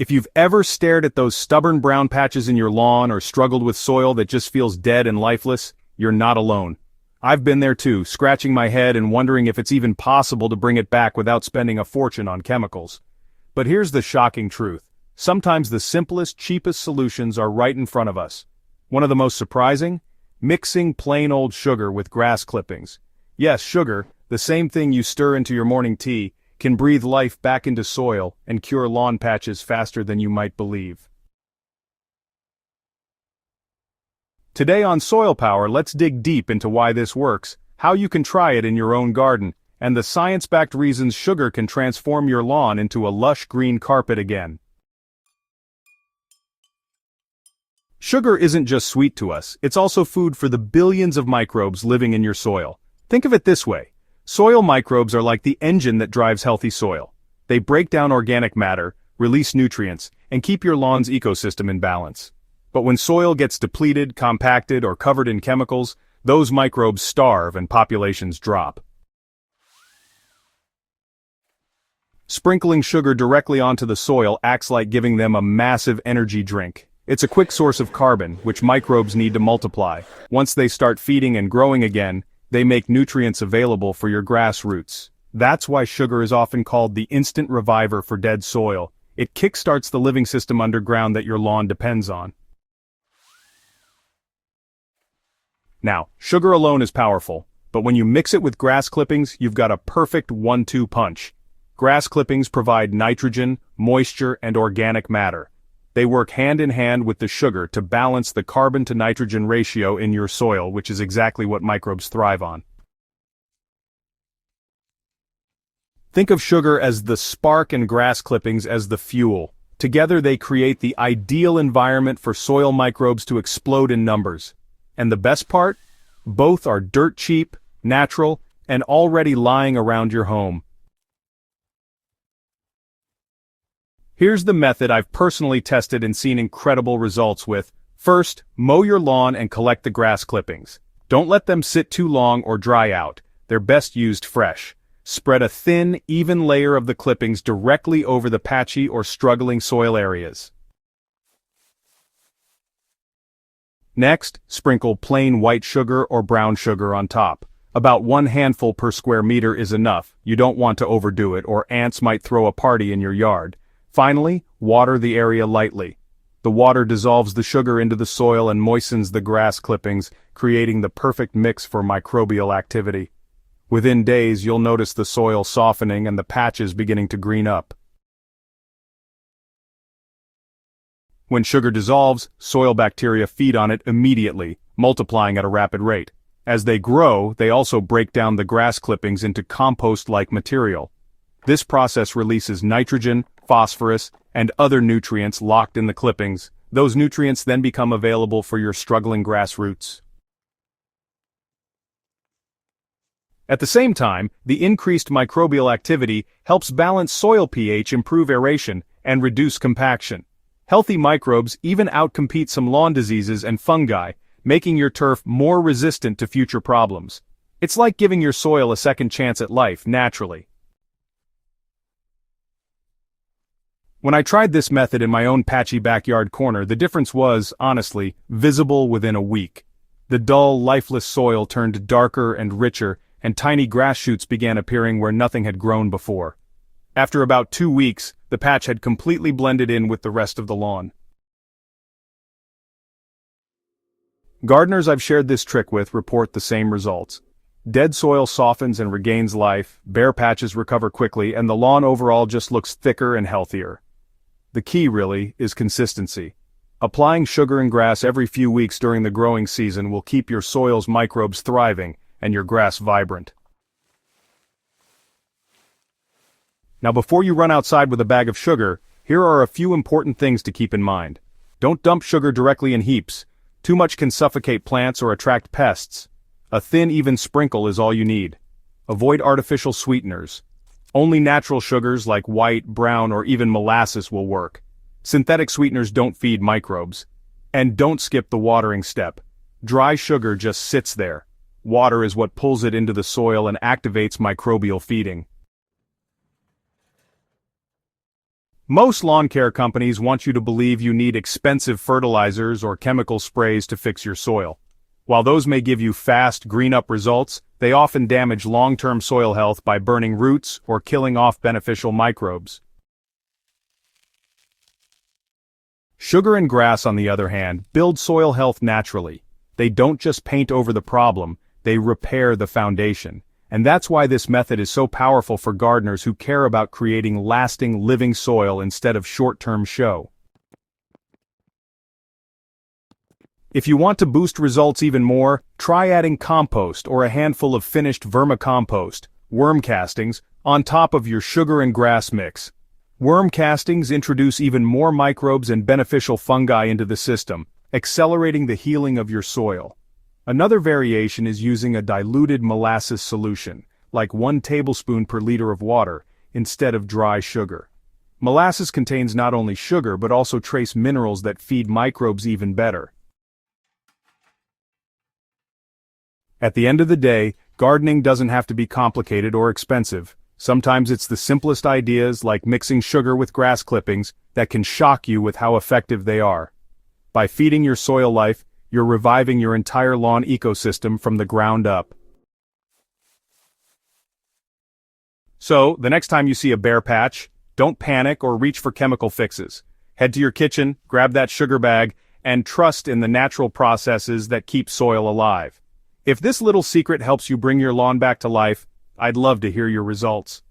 If you've ever stared at those stubborn brown patches in your lawn or struggled with soil that just feels dead and lifeless, you're not alone. I've been there too, scratching my head and wondering if it's even possible to bring it back without spending a fortune on chemicals. But here's the shocking truth. Sometimes the simplest, cheapest solutions are right in front of us. One of the most surprising? Mixing plain old sugar with grass clippings. Yes, sugar, the same thing you stir into your morning tea, can breathe life back into soil and cure lawn patches faster than you might believe. Today on Soil Power, let's dig deep into why this works, how you can try it in your own garden, and the science-backed reasons sugar can transform your lawn into a lush green carpet again. Sugar isn't just sweet to us, it's also food for the billions of microbes living in your soil. Think of it this way. Soil microbes are like the engine that drives healthy soil. They break down organic matter, release nutrients, and keep your lawn's ecosystem in balance. But when soil gets depleted, compacted, or covered in chemicals, those microbes starve and populations drop. Sprinkling sugar directly onto the soil acts like giving them a massive energy drink. It's a quick source of carbon, which microbes need to multiply. Once they start feeding and growing again, they make nutrients available for your grass roots. That's why sugar is often called the instant reviver for dead soil. It kickstarts the living system underground that your lawn depends on. Now, sugar alone is powerful, but when you mix it with grass clippings, you've got a perfect 1-2 punch. Grass clippings provide nitrogen, moisture, and organic matter. They work hand in hand with the sugar to balance the carbon-to-nitrogen ratio in your soil, which is exactly what microbes thrive on. Think of sugar as the spark and grass clippings as the fuel. Together they create the ideal environment for soil microbes to explode in numbers. And the best part? Both are dirt cheap, natural, and already lying around your home. Here's the method I've personally tested and seen incredible results with. First, mow your lawn and collect the grass clippings. Don't let them sit too long or dry out. They're best used fresh. Spread a thin, even layer of the clippings directly over the patchy or struggling soil areas. Next, sprinkle plain white sugar or brown sugar on top. About 1 handful per square meter is enough. You don't want to overdo it, or ants might throw a party in your yard. Finally, water the area lightly. The water dissolves the sugar into the soil and moistens the grass clippings, creating the perfect mix for microbial activity. Within days, you'll notice the soil softening and the patches beginning to green up. When sugar dissolves, soil bacteria feed on it immediately, multiplying at a rapid rate. As they grow, they also break down the grass clippings into compost-like material. This process releases nitrogen, phosphorus, and other nutrients locked in the clippings. Those nutrients then become available for your struggling grass roots. At the same time, the increased microbial activity helps balance soil pH, improve aeration, and reduce compaction. Healthy microbes even outcompete some lawn diseases and fungi, making your turf more resistant to future problems. It's like giving your soil a second chance at life, naturally. When I tried this method in my own patchy backyard corner, the difference was, honestly, visible within a week. The dull, lifeless soil turned darker and richer, and tiny grass shoots began appearing where nothing had grown before. After about 2 weeks, the patch had completely blended in with the rest of the lawn. Gardeners I've shared this trick with report the same results. Dead soil softens and regains life, bare patches recover quickly, and the lawn overall just looks thicker and healthier. The key, really, is consistency. Applying sugar and grass every few weeks during the growing season will keep your soil's microbes thriving and your grass vibrant. Now before you run outside with a bag of sugar, here are a few important things to keep in mind. Don't dump sugar directly in heaps. Too much can suffocate plants or attract pests. A thin, even sprinkle is all you need. Avoid artificial sweeteners. Only natural sugars like white, brown, or even molasses will work. Synthetic sweeteners don't feed microbes. And don't skip the watering step. Dry sugar just sits there. Water is what pulls it into the soil and activates microbial feeding. Most lawn care companies want you to believe you need expensive fertilizers or chemical sprays to fix your soil. While those may give you fast, green-up results, they often damage long-term soil health by burning roots or killing off beneficial microbes. Sugar and grass, on the other hand, build soil health naturally. They don't just paint over the problem, they repair the foundation. And that's why this method is so powerful for gardeners who care about creating lasting, living soil instead of short-term show. If you want to boost results even more, try adding compost or a handful of finished vermicompost, worm castings, on top of your sugar and grass mix. Worm castings introduce even more microbes and beneficial fungi into the system, accelerating the healing of your soil. Another variation is using a diluted molasses solution, like 1 tablespoon per liter of water, instead of dry sugar. Molasses contains not only sugar but also trace minerals that feed microbes even better. At the end of the day, gardening doesn't have to be complicated or expensive. Sometimes it's the simplest ideas, like mixing sugar with grass clippings, that can shock you with how effective they are. By feeding your soil life, you're reviving your entire lawn ecosystem from the ground up. So, the next time you see a bare patch, don't panic or reach for chemical fixes. Head to your kitchen, grab that sugar bag, and trust in the natural processes that keep soil alive. If this little secret helps you bring your lawn back to life, I'd love to hear your results.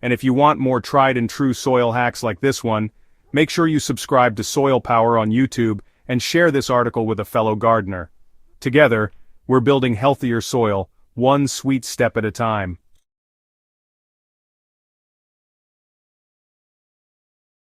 And if you want more tried and true soil hacks like this one, make sure you subscribe to Soil Power on YouTube and share this article with a fellow gardener. Together, we're building healthier soil, one sweet step at a time.